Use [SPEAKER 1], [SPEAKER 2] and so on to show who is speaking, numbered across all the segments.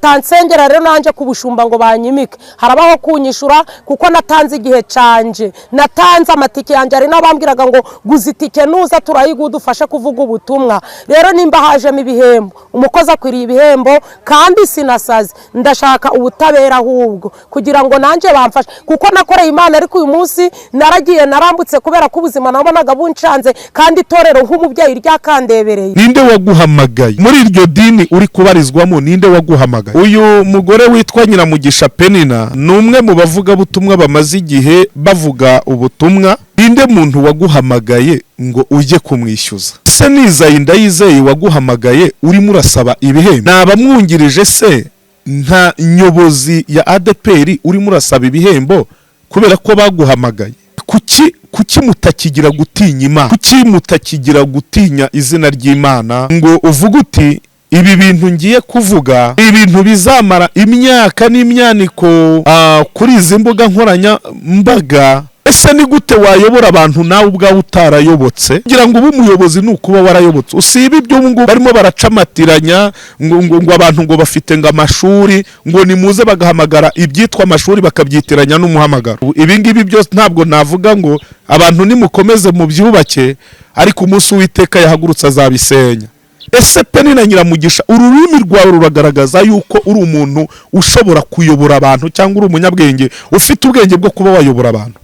[SPEAKER 1] batansengera rero nanje kubushumba ngo banyimike harabaho kunyishura kuko natanze igihe canje natanze amatike yanje ari nabambwiraga ngo guzitike nuza turayigudufashe kuvuga ubutumwa rero nimba hajemo ibihembo umukozi akwiriye ibihembo kandi sinasaze ndashaka ubutabera ahubwo kugira ngo nanje bamfashe kuko nakoreye Imana ariko uyu munsi naragiye narambutse kubera ko ubuzima nabonaga buncanze kandi itorero nk'umubyeyi ryakandebereye.
[SPEAKER 2] Ninde waguhamagaye muri iryo dini uri kubarizwamo? Ninde waguhamagaye? Uyu mugore witwa Nyiramugisha Penina ni umwe mu bavuga butumwa bamaze igihe bavuga ubutumwa. Ninde muntu waguhamagaye ngo uje kumwishyuza? Se Nizayi Ndayizeye waguhamagaye urimo urasaba ibihembo? Nabamwungirije se nta nyobozi ya ADPR urimo urasaba ibihembo kubera ko baguhamagaye? Kuki mutakigira gutinya Imana? Kuki mutakigira gutinya izina ry'Imana ngo uvuga uti ibi bintu ngiye kuvuga ibintu bizamara imyaka n'imyaniko kuri izi mbuga nkoranya mbaga? Ese ni gute wayobora abantu nawe ubwawe utarayobotse? Kugira ngo ube umuyobozi nukuba warayobotse. Usiba ibyo ngo barimo baracamatiranya ngo abantu ngo bafite ngo amashuri ngo nimuze bagahamagara ibyitwa amashuri bakabyitiranya n'umuhamagaro. Ibi ngibi byose ntabwo navuga ngo abantu nimukomeze mu byubake ariko umunsi w'Iteka yahagurutse azabisenya. Ese Penina Nyiramugisha ururimi rwawe ruragaragaza yuko uri umuntu ushobora kuyobora abantu cyangwa uri umunyabwenge ufite ubwenge bwo kuba wayobora abantu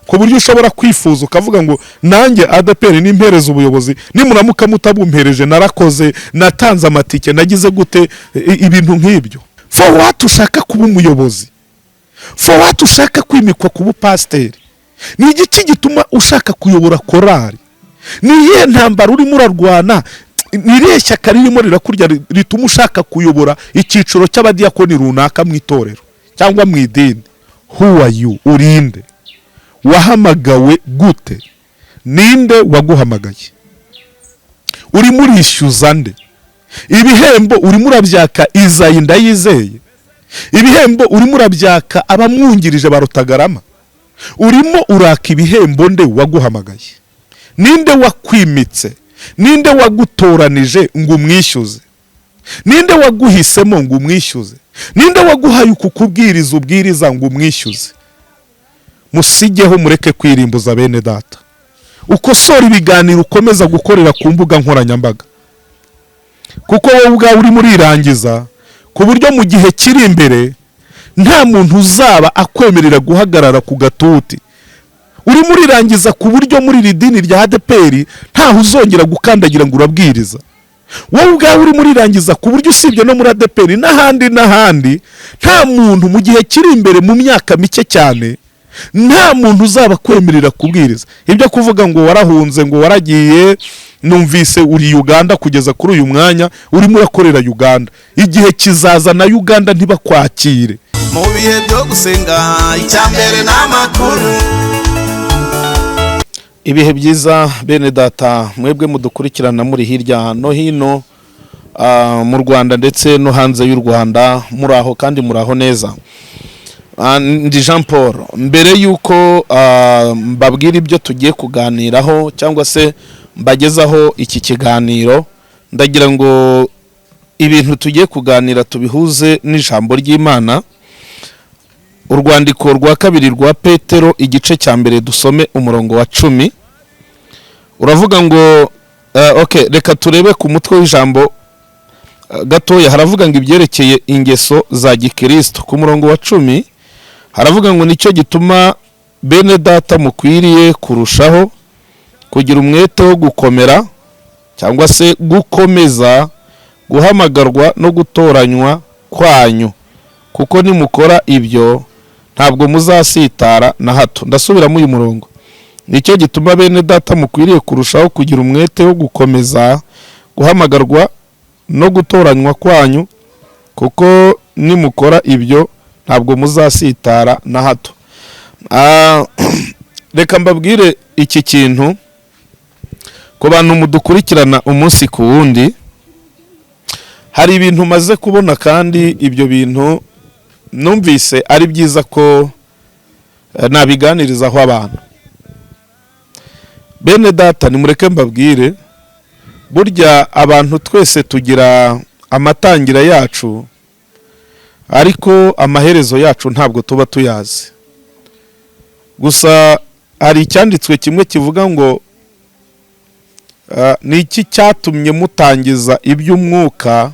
[SPEAKER 2] ku buryo ushobora kwifuza ukavuga ngo nanjye ADPR nimpereza ubuyobozi nimuramuka mutabumpereje narakoze natanze amatike nagize gute ibintu nk'ibyo? For what ushaka kuba umuyobozi? For what ushaka kwimikwa kuba pasteur? Ni igiki gituma ushaka kuyobora korari? Niye ntambara urimo urarwana? Niriye shyaka ririmo rirakurya rituma ushaka kuyobora icyiciro cy'abadiyakoni runaka mu itorero cyangwa mu idini? Who are you? Urinde? Wahamagawe gute? Ninde waguhamagaye? Urimo urishyuza nde? Ibihembo urimo urabyaka Izayi Ndayizeye? Ibihembo urimo urabyaka abamwungirije barutagarama? Urimo uraka ibihembo nde waguhamagaye? Ninde wakwimitse? Ninde wagutoranije ngo umwishyuze? Ninde waguhisemo ngo umwishyuze? Ninde waguhaye ukukubwiriza ubwiriza ngo umwishyuze? Musigeho mureke kwirimbuza bene data. Ukosora ibiganiro ukomeza gukorera ku mbuga nkoranyambaga kuko wowe ubwawe uri muri irangiza ku buryo mu gihe kiri imbere nta muntu uzaba akwemerera guhagarara ku gatuti. Uri muri irangiza ku buryo muri iri dini rya ADPR ntaho uzongera gukandagira ngo urabwiriza. Wowe ubwawe uri muri irangiza ku buryo usibye no muri ADPR n'ahandi nta muntu mu gihe kiri imbere mu myaka mike cyane nta muntu uzaba kwemerera kubwiriza. Ibyo kuvuga ngo warahunze ngo waragiye numvise uri Uganda kugeza kuri uyu mwanya urimo urakorera Uganda. Igihe kizaza na Uganda ntibakwakire.
[SPEAKER 3] Mu bihe byo gusenga icyambere n'amakuru.
[SPEAKER 2] Ibihe byiza bene data mwebwe mudukurikirana muri hirya no hino mu Rwanda ndetse no hanze y'u Rwanda, muraho kandi muraho neza. Ndi Jean Paul. Mbere yuko mbabwira ibyo tugiye kuganiraho cyangwa se mbagezaho iki kiganiro, ndagira ngo ibintu tugiye kuganira tubihuze n'ijambo ry'Imana. Urwandiko rwa kabiri rwa Petero igice cya mbere dusome umurongo wa 10. Uravuga ngo reka turebe ku mutwe w'ijambo gatoya. Haravuga ngo ibyerekeye ingeso za gikristo. Ku murongo wa 10 haravuga ngo nicyo gituma bene data mukwiriye kurushaho kugira umwete wo gukomera cyangwa se gukomeza guhamagarwa no gutoranywa kwanyu, kuko nimukora ibyo ntabwo muzasitara na hato. Ndasubiramo uyu murongo. Nicyo gituma bene data mukwiriye kurushaho kugira umwete wo gukomeza guhamagarwa no gutoranywa kwanyu, kuko nimukora ibyo ntabwo muzasitara na hato. Reka mbabwire iki kintu ku bantu mudukurikirana umunsi ku wundi. Hari ibintu maze kubona kandi ibyo bintu numvise ari byiza ko nabiganirizaho abantu. Bene data nimureke mbabwire, burya abantu twese tugira amatangira yacu ariko amaherezo yacu ntabwo tuba tuyazi. Gusa hari icyanditswe kimwe kivuga ngo ni iki cyatumye mutangiza iby'umwuka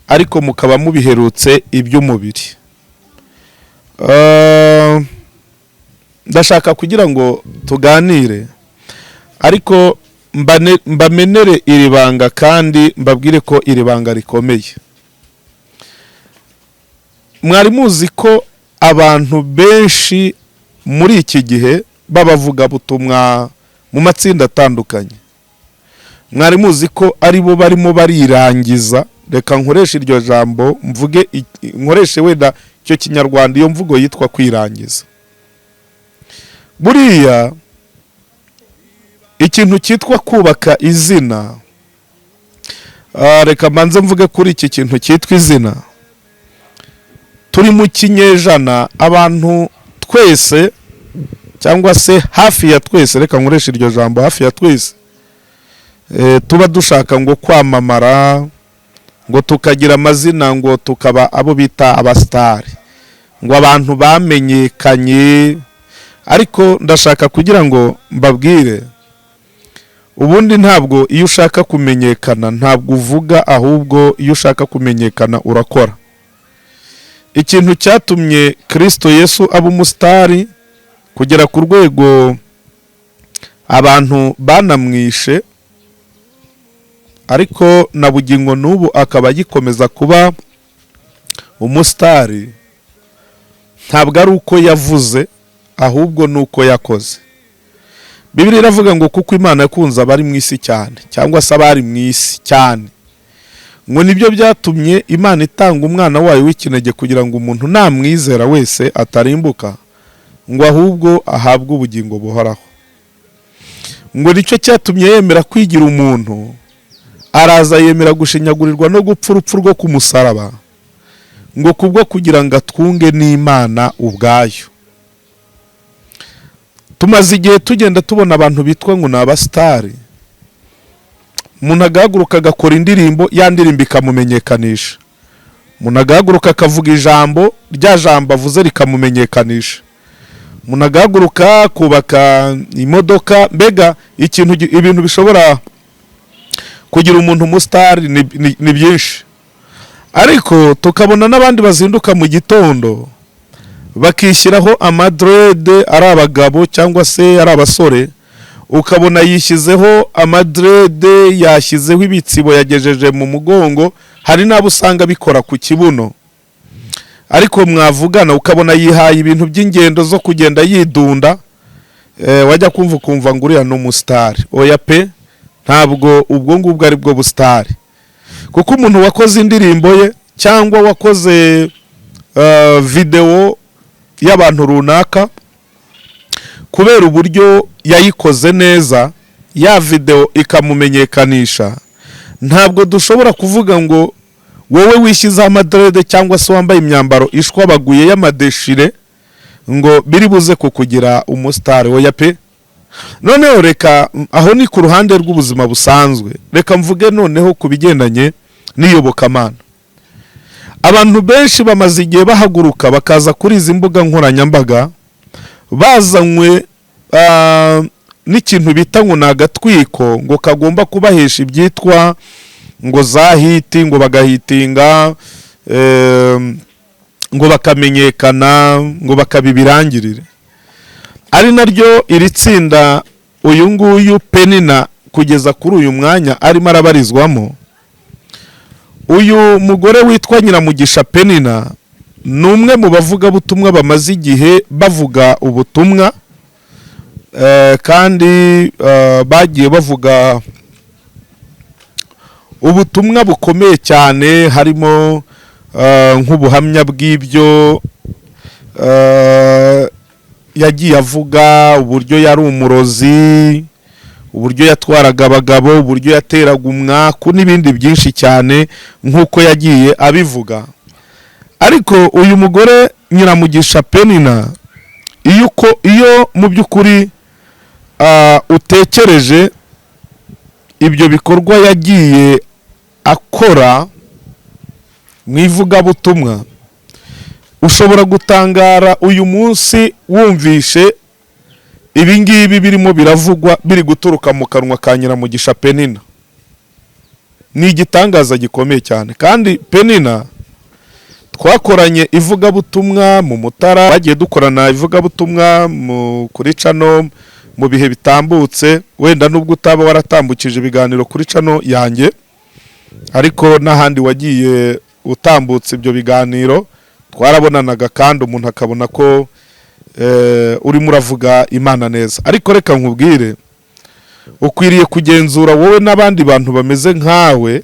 [SPEAKER 2] ariko mukaba mubiherutse iby'umubiri. Ndashaka kugira ngo tuganire, ariko mbamenere iri banga kandi mbabwire ko iri banga rikomeye. Mwari muzi ko abantu benshi muri iki gihe babavuga butumwa mu matsinda atandukanye. Mwari muzi ko ari bo barimo barirangiza, reka nkoreshe iryo jambo mvuge, nkoreshe wenda cyo kinyarwanda iyo mvugo yitwa kwirangiza. Buriya ikintu cyitwa kubaka izina, reka manze mvuge kuri iki kintu cyitwa izina. Turi mu kinyejana abantu twese cyangwa se hafi ya twese, reka nkoreshe iryo jambo hafi ya twese, tuba dushaka ngo kwamamara, ngo tukagira amazina, ngo tukaba abo bita abastari, ngo abantu bamenyekanye. Ariko ndashaka kugira ngo mbabwire, ubundi ntabwo iyo ushaka kumenyekana ntabwo uvuga, ahubwo iyo ushaka kumenyekana urakora. Ikintu cyatumye Kristo Yesu aba umusitari kugera ku rwego abantu banamwishe, ariko na bugingo n'ubu akaba agikomeza kuba umusitari, ntabwo ari uko yavuze, ahubwo nuko yakoze. Bibiliya iravuga ngo kuko Imana yakunze abari mu isi cyane, cyangwa se abari mu isi cyane, ngo nibyo byatumye Imana itanga umwana wayo w'ikinege kugira ngo umuntu namwizera wese atarimbuka, ngo ahubwo ahabwe ubugingo buhoraho. Ngo nicyo cyatumye yemera kwigira umuntu, araza yemera gushinyagurirwa no gupfa urupfu rwo ku musaraba, ngo kubwo kugira ngo atwunge n'Imana ubwayo. Tumaze igihe tugenda tubona abantu bitwa ngo ni abasitari, umuntu agahaguruka agakora indirimbo, ya ndirimbo ikamumenyekanisha. Umuntu agahaguruka akavuga ijambo, rya jambo avuze rikamumenyekanisha. Umuntu agahaguruka kubaka imodoka, mbega ibintu bishobora kugira umuntu umusitari ni byinshi. Ariko tukabona n'abandi bazinduka mu gitondo bakishyiraho amadrede, ari abagabo cyangwa se ari abasore, ukabona yishyizeho amadrede, yashyizeho ibitsibo yagejeje mu mugongo, hari n'abo usanga bikora ku kibuno. Ariko mwavugana ukabona yihaye ibintu by'ingendo zo kugenda yidunda, wajya kumva ngo uriya ni umusitari. Oya pe, ntabwo ubwo ngubwo ari bwo busitari. Kuko umuntu wakoze indirimbo ye cyangwa wakoze video y'abantu runaka, kubera uburyo yayikoze neza, ya video ikamumenyekanisha, ntabwo dushobora kuvuga ngo wowe wishyizeho amadrede cyangwa se wambaye imyambaro ishwabaguye y'amadeshire ngo biri buze kukugira umusitari. Oya pe. Noneho reka, aho ni ku ruhande rw'ubuzima busanzwe, reka mvuge noneho ku bigendanye n'iyobokamana. Abantu benshi bamaze igihe bahaguruka bakaza kuri izi mbuga nkoranyambaga, bazanywe n'ikintu bita ngo ni agatwiko, ngo kagomba kubahesha ibyitwa ngo za hiti, ngo bagahitinga, ngo bakamenyekana, ngo bakabibirangirire. Ari naryo iri tsinda uyu nguyu Penina kugeza kuri uyu mwanya arimo arabarizwamo. Uyu mugore witwa Nyiramugisha Penina ni umwe mu bavuga butumwa bamaze igihe bavuga ubutumwa, kandi bagiye bavuga ubutumwa bukomeye cyane, harimo nk'ubuhamya bw'ibyo yagiye avuga, uburyo yari umurozi, uburyo yatwaraga abagabo, uburyo yateraga umwaku n'ibindi byinshi cyane nk'uko yagiye abivuga. Ariko uyu mugore Nyiramugisha Penina, iyo mu by'ukuri utekereje ibyo bikorwa yagiye akora mu ivugabutumwa, ushobora gutangara uyu munsi wumvishe ibingibi birimo biravugwa biri guturuka mu kanwa ka Nyiramugisha Penina. Ni igitangaza gikomeye cyane, kandi Penina twakoranye ivugabutumwa mu Mutara, bagiye dukorana ivugabutumwa kuri cano mu bihe bitambutse, wenda nubwo utaba waratambukije ibiganiro kuri cano yanjye, ariko n'ahandi wagiye utambutse ibyo biganiro twarabonanaga, kandi umuntu akabona ko urimo uravuga Imana neza. Ariko reka nkubwire, ukwiriye kugenzura wowe n'abandi bantu bameze nkawe,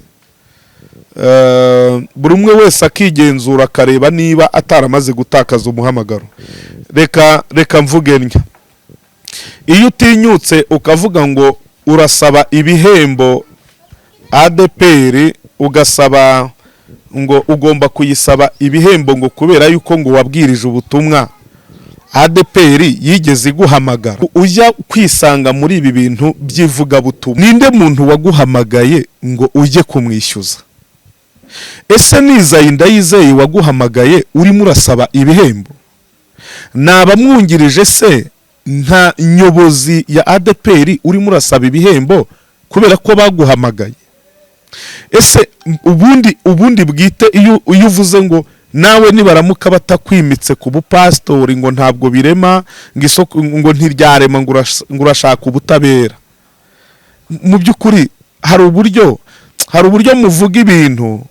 [SPEAKER 2] buri umwe wese akigenzura akareba niba ataramaze gutakaza umuhamagaro. Reka mvuge ntya, iyo utinyutse ukavuga ngo urasaba ibihembo ADPR, ugasaba ngo ugomba kuyisaba ibihembo ngo kubera yuko ngo wabwirije ubutumwa, ADPR yigeze iguhamagara ujya kwisanga muri ibi bintu by'ivugabutumwa? Ninde muntu waguhamagaye ngo ujye kumwishyuza? Ese nizayi Ndayizeye waguhamagaye urimo urasaba ibihembo? Nabamwungirije se nta nyobozi ya ADPR urimo urasaba ibihembo kubera ko baguhamagaye? Ese ubundi bwite iyo uvuze ngo nawe nibaramuka batakwimitse ku bupastori ngo ntabwo birema, ngo isoko ngo ntiryarema, ngo urashaka ubutabera, mu by'ukuri hari uburyo muvuga ibintu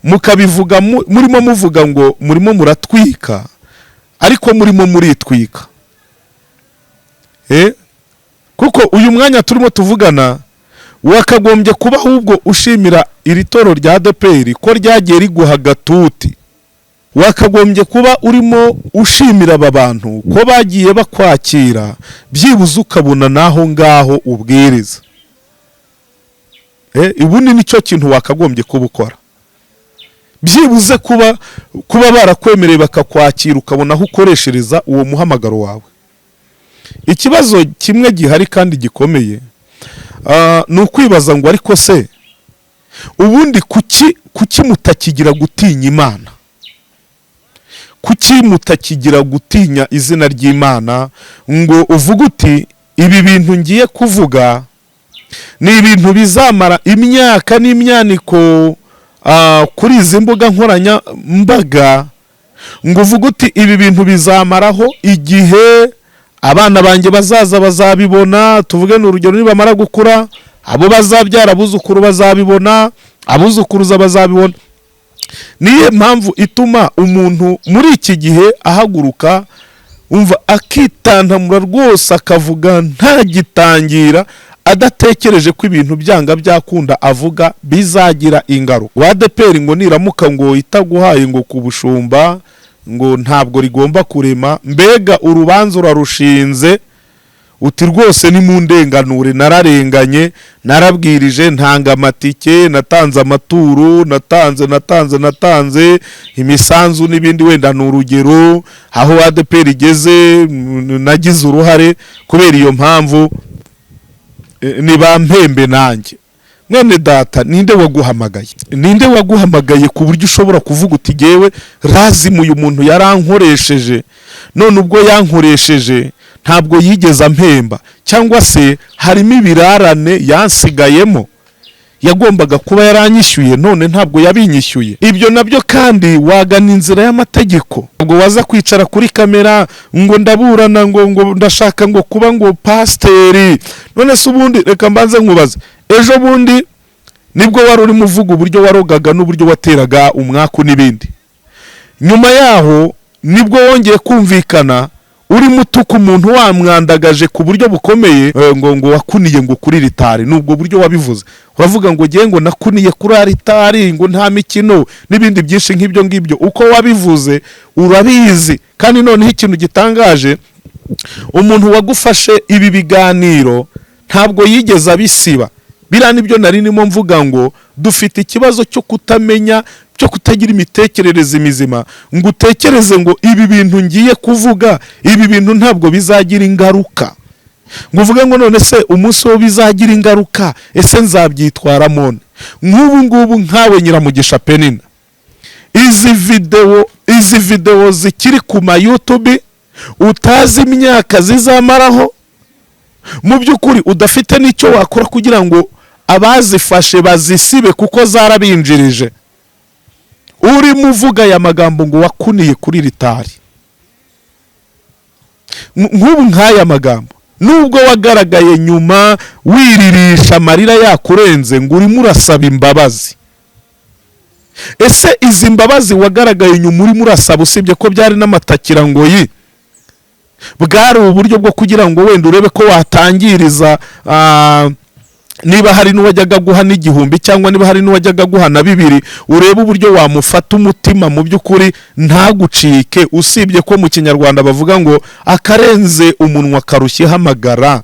[SPEAKER 2] mukabivuga murimo muvuga ngo murimo muratwika, ariko murimo muritwika. Kuko uyu mwanya turimo tuvugana wakagombye kuba ahubwo ushimira iri toro rya ADPR ko ryagiye riguha gatuti. Wakagombye kuba urimo ushimira aba bantu ko bagiye bakwakira, byibuze ukabona naho ngaho ubwiriza. Ubundi nicyo kintu wakagombye kuba ukora, byibuze kuba barakwemereye bakakwakira ukabona aho ukoreshereza uwo muhamagaro wawe. Ikibazo kimwe gihari kandi gikomeye, ni ukwibaza ngo ariko se ubundi kuki mutakigira gutinya Imana? Kuki mutakigira gutinya izina ry'Imana ngo uvuge uti ibi bintu ngiye kuvuga ni ibintu bizamara imyaka n'imyaniko kuri izi mbuga nkoranyambaga, ngo uvuge uti ibi bintu bizamaraho igihe abana banjye bazaza bazabibona, tuvuge n'urugero nibamara gukura abo bazabyara abuzukuru bazabibona, abuzukuruza bazabibona. Niye mpamvu ituma umuntu muri iki gihe ahaguruka umva akitantamura rwose akavuga ntagitangira, adatekereje ko ibintu byanga byakunda avuga bizagira ingaruka. ADPR ngo niramuka ngo itaguhaye ngo kubushumba ngo ntabwo rigomba kurema, mbega urubanza urarushinze uti rwose ni mu ndenganure, nararenganye, narabwirije, ntanga amatike, natanze amaturo, natanze imisanzu n'ibindi, wenda n'urugero aho ADPR igeze nagize uruhare. Kubera iyo mpamvu nibampembe nanjye. Mwene data, ninde waguhamagaye? Ninde waguhamagaye ku buryo ushobora kuvuga uti gewe razimu uyu muntu yarankoresheje, none ubwo yankoresheje ntabwo yigeze ampemba, cyangwa se harimo ibirarane yansigayemo yagombaga kuba yaranyishyuye none ntabwo yabinyishyuye? Ibyo nabyo kandi wagana inzira y'amategeko. Ngo waza kwicara kuri kamera ngo ndaburana ngo ndashaka ngo kuba ngo pasiteri. None se ubundi reka mbanze nkubaze, ejo bundi nibwo wari urimo uvuga uburyo warogaga n'uburyo wateraga umwaku n'ibindi, nyuma yaho nibwo wongeye kumvikana urimo utuka umuntu wamwandagaje ku buryo bukomeye, ngo wakuniye ngo kuri ritari. Nubwo buryo wabivuze, uravuga ngo giye ngo nakuniye kuri ritari, ngo nta mikino n'ibindi byinshi nk'ibyo ngibyo. Uko wabivuze urabizi, kandi noneho ikintu gitangaje, umuntu wagufashe ibi biganiro ntabwo yigeze abisiba. Biriya nibyo nari nimo mvuga ngo dufite ikibazo cyo kutamenya, cyo kutagira imitekerereze mizima, ngo utekereze ngo ibi bintu ngiye kuvuga, ibi bintu ntabwo bizagira ingaruka, ngo uvuge ngo none se umunsi wo bizagira ingaruka ese nzabyitwaramo. Nk'ubu ngubu nkawe Nyiramugisha Penina, izi video izi video zikiri ku ma YouTube utazi imyaka zizamaraho, mu by'ukuri udafite n'icyo wakora kugira ngo abazifashe bazisibe kuko zarabinjirije. Uri muvuga ya magambo ngo wakuniye kuri ritari. Nk'ubu nk'aya magambo nubwo wagaragaye nyuma wiririsha amarira yakurenze ngo urimo urasaba imbabazi. Ese izi mbabazi wagaragaye nyuma urimo urasaba usibye ko byari n'amatakira ngo yi bwari uburyo bwo kugira ngo wenda urebe ko watangiriza niba hari n'uwajyaga guha n'igihumbi cyangwa niba hari n'uwajyaga guha na 2 urebe uburyo wamufata umutima mu by'ukuri ntagucike, usibye ko mu Kinyarwanda bavuga ngo akarenze umunwa karushye hamagara.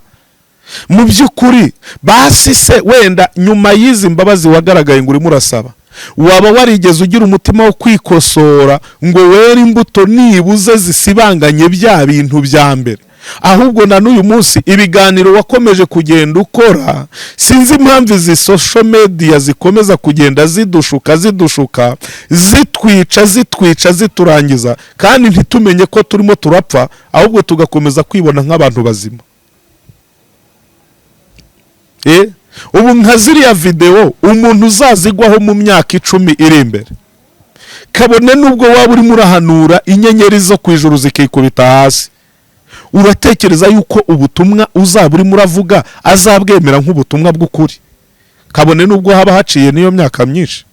[SPEAKER 2] Mu by'ukuri basi se wenda nyuma y'izi mbabazi wagaragaye ngo urimo urasaba waba warigeze ugira umutima wo kwikosora ngo were imbuto nibuze zisibanganye bya bintu bya mbere? Ahubwo na n'uyu munsi ibiganiro wakomeje kugenda ukora, sinzi impamvu izi social media zikomeza kugenda zidushuka zitwica ziturangiza, kandi ntitumenye ko turimo turapfa, ahubwo tugakomeza kwibona nk'abantu bazima. Ubu nka ziriya video umuntu uzazigwaho mu myaka 10 iri imbere, kabone nubwo waba urimo urahanura inyenyeri zo kwijuru zikikubita hasi, uratekereza yuko ubutumwa uzaba urimo uravuga azabwemera nk'ubutumwa bw'ukuri? Kabone nubwo haba haciye niyo myaka myinshi.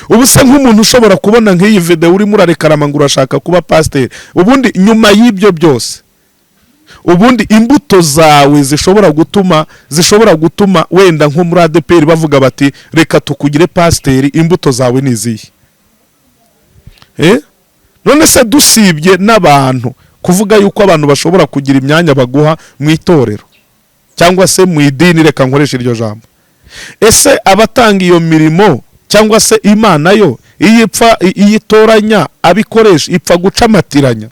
[SPEAKER 2] Ubu se nk'umuntu ushobora kubona nk'iyi video urimo urarekarama ngo urashaka kuba pasteur, ubundi nyuma y'ibyo byose ubundi imbuto zawe zishobora gutuma wenda nko muri ADPR bavuga bati reka tukugire pasteur, imbuto zawe nizihe? None se dusibye n'abantu kuvuga yuko abantu bashobora kugira imyanya baguha mu itorero cyangwa se mu idini, reka nkoresha iryo jambo, ese abatanga iyo mirimo cyangwa se Imana yo iyitoranya abikoresha ipfa gucamatiranya,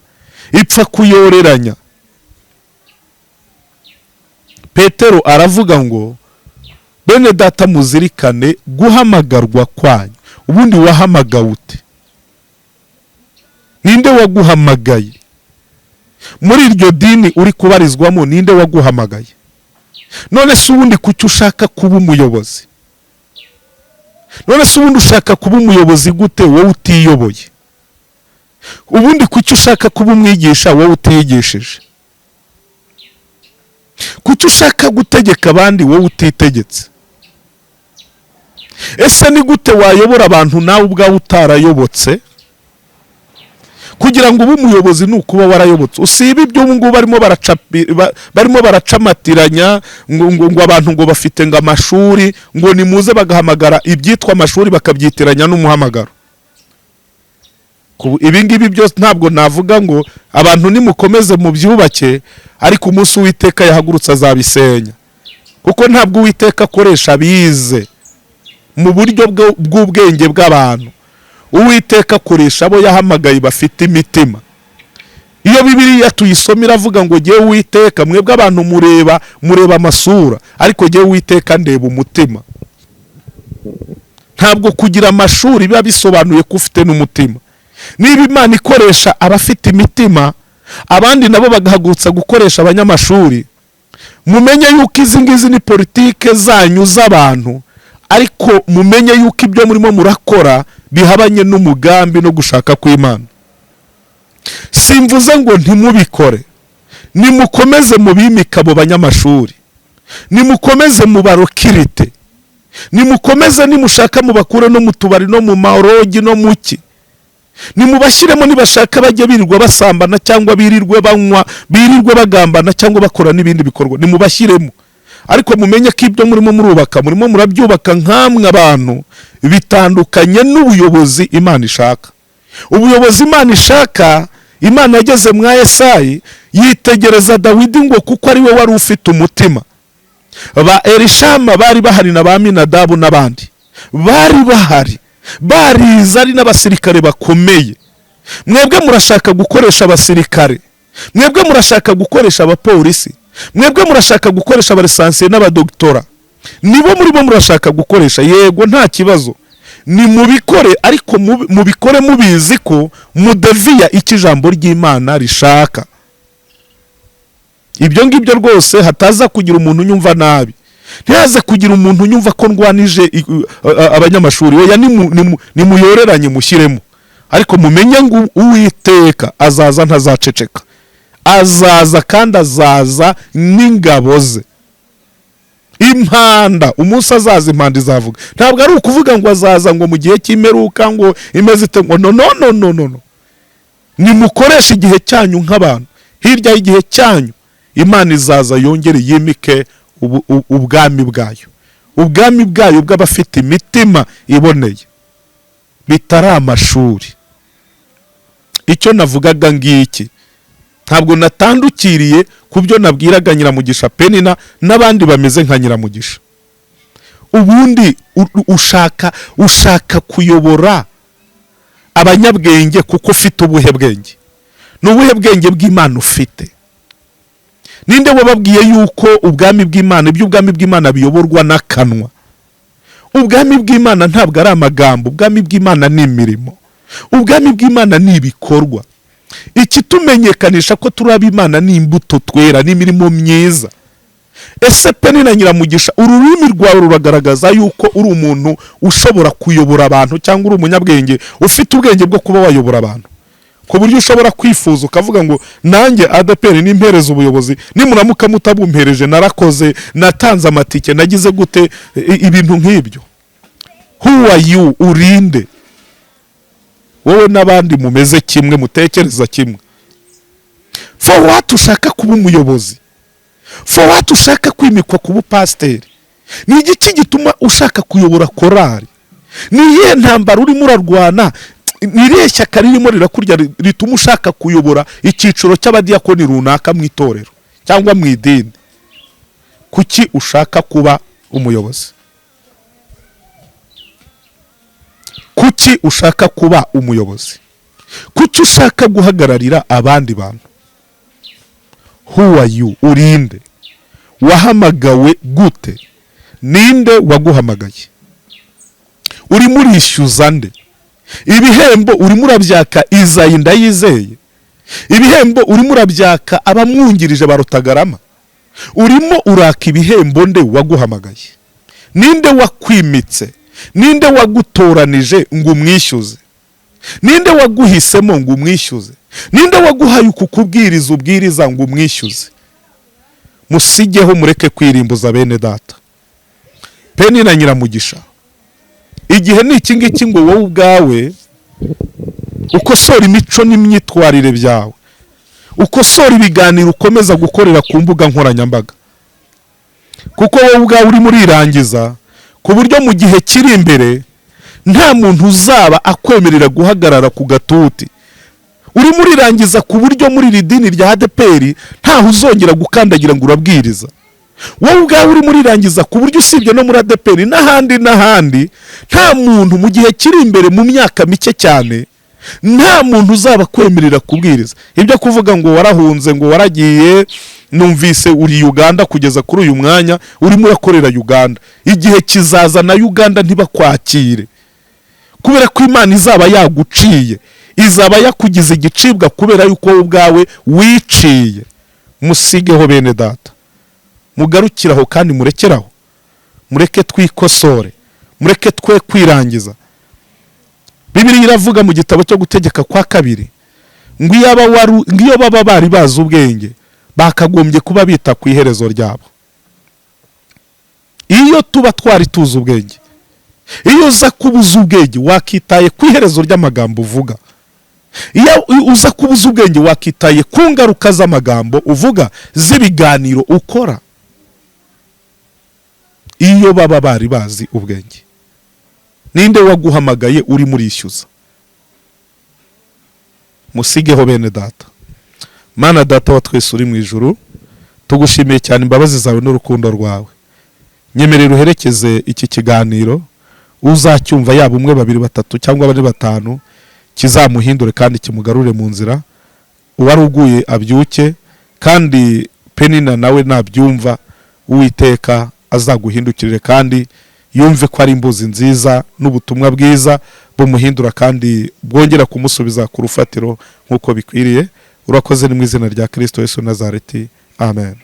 [SPEAKER 2] ipfa kuyoreranya? Petero aravuga ngo bene data muzirikane guhamagarwa kwanyu. Ubundi wahamagawe ute? Ninde waguhamagaye? Muri iryo dini uri kubarizwamo ninde waguhamagaye? None se ubundi kuki ushaka kuba umuyobozi? None se ubundi ushaka kuba umuyobozi gute wowe utiyoboye? Ubundi kuki ushaka kuba umwigisha wowe utiyigishije? Kuki ushaka gutegeka abandi wowe utitegetse? Ese ni gute wayobora abantu nawe ubwawe utarayobotse? Kugira ngo ube umuyobozi nukuba warayobotse. Usiba ibyo ngo barimo baracamatiranya ngo abantu ngo bafite ngo amashuri, ngo nimuze bagahamagara ibyitwa amashuri bakabyitiranya n'umuhamagaro. Ibi ngibi byose ntabwo navuga ngo abantu nimukomeze mu byubake, ariko umunsi Uwiteka yahagurutse azabisenya, kuko ntabwo Uwiteka akoresha bize mu buryo bw'ubwenge bw'abantu. Uwiteka akoresha abo yahamagaye bafite imitima. Iyo Bibiliya tuyisomera avuga ngo giye Uwiteka, mwebwe abantu mureba amasura, ariko giye Uwiteka ndeba umutima. Ntabwo kugira amashuri biba bisobanuye ko ufite n'umutima. Niba Imana ikoresha abafite imitima, abandi nabo bagahagurutsa gukoresha abanyamashuri, mumenye yuko izi ngizi ni politike zanyu z'abantu, ariko mumenye yuko ibyo murimo murakora bihabanye n'umugambi no gushaka kw'Imana. Simvuze ngo ntimubikore, nimukomeze mubimika abo banyamashuri, nimukomeze mubarokirite, nimukomeze nimushaka mubakure no mu tubari no mu marogi no muki, nimubashyiremo nibashaka bajye birirwa basambana cyangwa birirwe banywa, birirwe bagambana cyangwa bakora n'ibindi bikorwa, nimubashyiremo. Ariko mumenye ko ibyo murimo murubaka, murimo murabyubaka nkamwe abantu bitandukanye n'ubuyobozi Imana ishaka. Ubuyobozi Imana ishaka, Imana yageze mwa Yesayi yitegereza Dawidi ngo kuko ari we wari ufite umutima. Ba Elishama bari bahari na ba Aminadabu n'abandi bari bahari, bariza ari n'abasirikare bakomeye. Mwebwe murashaka gukoresha abasirikare, mwebwe murashaka gukoresha abapolisi, mwebwe murashaka gukoresha abaresansiye n'abadoktora, nibo murimo murashaka gukoresha. Yego nta kibazo, ni mubikore, ariko mubikore mubizi ko mudeviya icyo ijambo ry'Imana rishaka. Ibyo ngibyo rwose hataza kugira umuntu unyumva nabi, ntihaze kugira umuntu unyumva ko ndwanije abanyamashuri. Oya, nimuyoreranye mushyiremo, ariko mumenye ngo Uwiteka azaza ntazaceceka, azaza kandi azaza n'ingabo ze. Impanda, umunsi azaza impanda izavuga. Ntabwo ari ukuvuga ngo azaza ngo mu gihe cy'imperuka ngo imeze ite, ngo no. Nimukoresha igihe cyanyu nk'abantu, hirya y'igihe cyanyu Imana izaza yongere yimike ubwami bwayo, ubwami bwayo bw'abafite imitima iboneye, bitari amashuri. Icyo navugaga ngiki, ntabwo natandukiriye ku byo nabwiraga Nyiramugisha Penina n'abandi bameze nka Nyiramugisha. Ubundi ushaka kuyobora abanyabwenge kuko ufite ubuhe bwenge? N'ubuhe bwenge bw'Imana ufite? Ninde wababwiye yuko ubwami bw'Imana, iby'ubwami bw'Imana biyoborwa n'akanwa? Ubwami bw'Imana ntabwo ari amagambo, ubwami bw'Imana ni imirimo, ubwami bw'Imana ni ibikorwa. Ikitumenyekanisha ko turi ab'Imana ni imbuto twera, ni imirimo myiza. Ese Penina Nyiramugisha, ururimi rwawe ruragaragaza yuko uri umuntu ushobora kuyobora abantu, cyangwa uri umunyabwenge ufite ubwenge bwo kuba wayobora abantu, ku buryo ushobora kwifuza ukavuga ngo nanjye ADEPR nimpereza ubuyobozi, nimuramuka mutabumpereje narakoze, natanze amatike, nagize gute, ibintu nk'ibyo? Who are you? Urinde? Wowe n'abandi mumeze kimwe, mutekereza kimwe. For what ushaka kuba umuyobozi? For what ushaka kwimikwa kuba pasiteri? Ni igiki gituma ushaka kuyobora korari? Ni iyihe ntambara urimo urarwana? Ni irihe shyaka ririmo rirakurya rituma ushaka kuyobora icyiciro cy'abadiyakoni runaka mu itorero cyangwa mu idini? Kuki ushaka kuba umuyobozi? Kuki ushaka kuba umuyobozi? Kuki ushaka guhagararira abandi bantu? Who are you? Urinde? Wahamagawe gute? Ninde waguhamagaye? Urimo urishyuza nde? Ibihembo urimo urabyaka Izayi Ndayizeye? Ibihembo urimo urabyaka abamwungirije ba Rutagarama? Urimo uraka ibihembo nde waguhamagaye? Ninde wakwimitse? Ninde wagutoranije ngo umwishyuze? Ninde waguhisemo ngo umwishyuze? Ninde waguhaye ukukubwiriza ubwiriza ngo umwishyuze? Musigeho, mureke kwirimbuza bene data. Penina Nyiramugisha, igihe ni iki ngiki ngo wowe ubwawe ukosora imico n'imyitwarire byawe, ukosora ibiganiro ukomeza gukorera ku mbuga nkoranyambaga, kuko wowe ubwawe urimo urirangiza ku buryo mu gihe kiri imbere nta muntu uzaba akwemerera guhagarara ku gatuti. Urimo urirangiza ku buryo muri iri dini rya ADEPR ntaho uzongera gukandagira ngo urabwiriza. Wowe ubwawe urimo urirangiza ku buryo usibye no muri ADEPR n'ahandi nta muntu mu gihe kiri imbere, mu myaka mike cyane, nta muntu uzaba kwemerera kubwiriza. Ibyo kuvuga ngo warahunze, ngo waragiye, numvise uri Uganda kugeza kuri uyu mwanya urimo urakorera Uganda. Igihe kizaza na Uganda ntibakwakire, kubera ko Imana izaba yaguciye, izaba yakugize igicibwa kubera yuko wowe ubwawe wiciye. Musigeho bene data, mugarukiraho kandi murekeraho, mureke twikosore, mureke twe kwirangiza. Bibiliya iravuga mu gitabo cyo Gutegeka kwa 2 ngo iyo baba bari bazi ubwenge bakagombye kuba bita ku iherezo ryabo. Iyo tuba twari tuzi ubwenge, iyo uza kubuza ubwenge wakitaye ku iherezo ry'amagambo uvuga. Iyo uza kubuza ubwenge wakitaye ku ngaruka z'amagambo uvuga, z'ibiganiro ukora. Iyo baba bari bazi ubwenge, ninde waguhamagaye uri murishyuza? Musigeho bene data. Mana data wa twese uri mu ijuru, tugushimiye cyane imbabazi zawe n'urukundo rwawe. Nyemerera uherekeze iki kiganiro, uzacyumva yaba umwe, babiri, batatu cyangwa bane, batanu, kizamuhindure kandi kimugarure mu nzira. Uwari uguye abyuke, kandi Penina nawe nabyumva Uwiteka azaguhindukirire kandi yumve ko ari imbuzi nziza n'ubutumwa bwiza bumuhindura kandi bwongera kumusubiza ku rufatiro nk'uko bikwiriye. Urakoze ni mu izina rya Kristo Yesu Nazareti, amen.